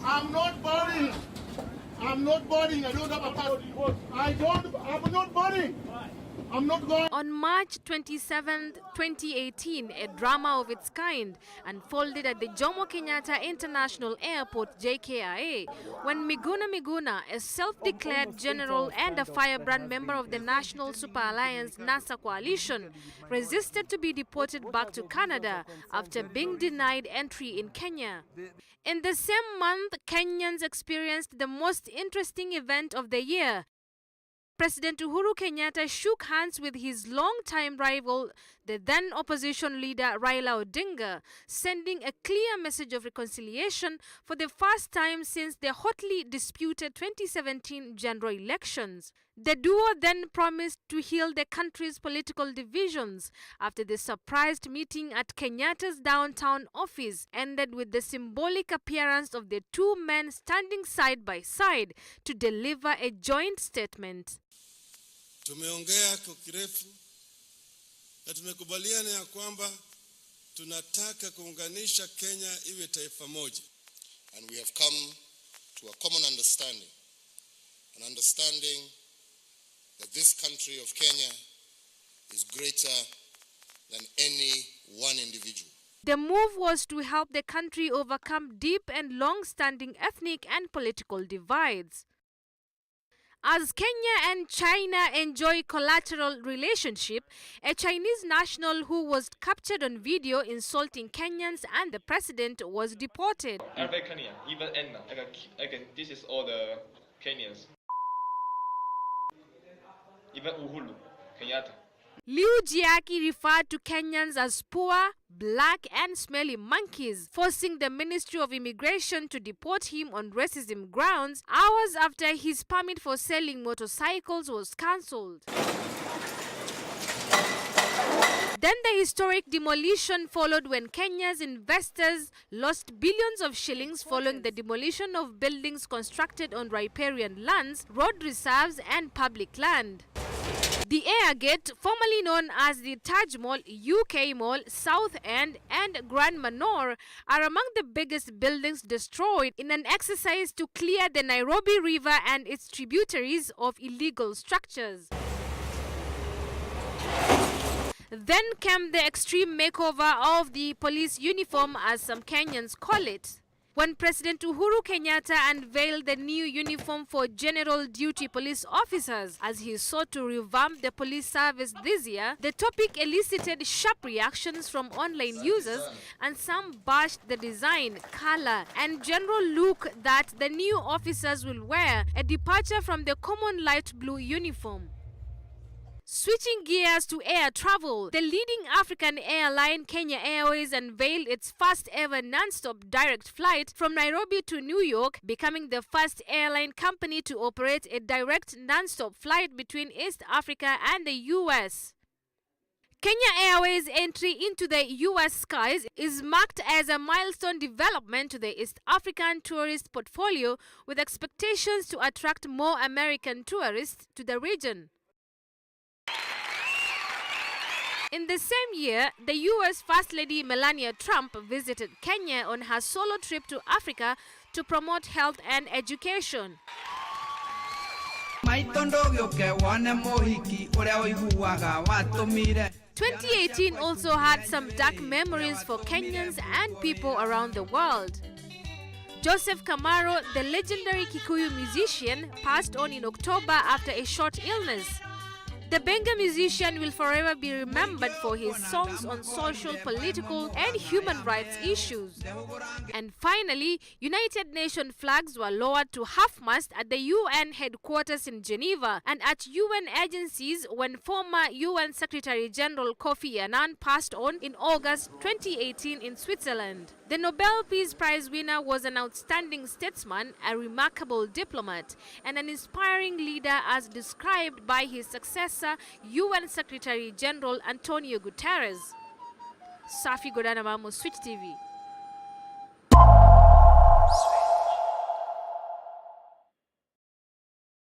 I'm not boring. I'm not boring. I don't have a passport. I'm not boring. I'm not going. On March 27, 2018, a drama of its kind unfolded at the Jomo Kenyatta International Airport, JKIA, when Miguna Miguna, a self-declared general and a firebrand member of the National Super Alliance NASA coalition, resisted to be deported back to Canada after being denied entry in Kenya. In the same month, Kenyans experienced the most interesting event of the year. President Uhuru Kenyatta shook hands with his longtime rival, the then opposition leader Raila Odinga, sending a clear message of reconciliation for the first time since the hotly disputed 2017 general elections. The duo then promised to heal the country's political divisions after the surprise meeting at Kenyatta's downtown office ended with the symbolic appearance of the two men standing side by side to deliver a joint statement. Tumeongea kwa kirefu na tumekubaliana ya kwamba tunataka kuunganisha Kenya iwe taifa moja. And we have come to a common understanding. An understanding that this country of Kenya is greater than any one individual. The move was to help the country overcome deep and long-standing ethnic and political divides. As Kenya and China enjoy collateral relationship, a Chinese national who was captured on video insulting Kenyans and the president was deported. Again, this is all the Kenyans. Even Uhuru Kenyatta. Liu Jiaki referred to Kenyans as poor, black and smelly monkeys, forcing the Ministry of Immigration to deport him on racism grounds hours after his permit for selling motorcycles was cancelled. Then the historic demolition followed when Kenya's investors lost billions of shillings following the demolition of buildings constructed on riparian lands, road reserves and public land. The Airgate, formerly known as the Taj Mall, UK Mall, South End and Grand Manor, are among the biggest buildings destroyed in an exercise to clear the Nairobi River and its tributaries of illegal structures. Then came the extreme makeover of the police uniform, as some Kenyans call it. When President Uhuru Kenyatta unveiled the new uniform for general duty police officers as he sought to revamp the police service this year, the topic elicited sharp reactions from online users, and some bashed the design, color and general look that the new officers will wear, a departure from the common light blue uniform. Switching gears to air travel, the leading African airline Kenya Airways unveiled its first ever non-stop direct flight from Nairobi to New York, becoming the first airline company to operate a direct non-stop flight between East Africa and the US. Kenya Airways' entry into the US skies is marked as a milestone development to the East African tourist portfolio, with expectations to attract more American tourists to the region. In the same year, the US First Lady Melania Trump visited Kenya on her solo trip to Africa to promote health and education. 2018 also had some dark memories for Kenyans and people around the world. Joseph Kamaro, the legendary Kikuyu musician, passed on in October after a short illness. The Benga musician will forever be remembered for his songs on social, political, and human rights issues. And finally, United Nations flags were lowered to half-mast at the UN headquarters in Geneva and at UN agencies when former UN Secretary General Kofi Annan passed on in August 2018 in Switzerland. The Nobel Peace Prize winner was an outstanding statesman, a remarkable diplomat, and an inspiring leader as described by his successor, UN Secretary General Antonio Guterres. Safi Godana Mamo, Switch TV.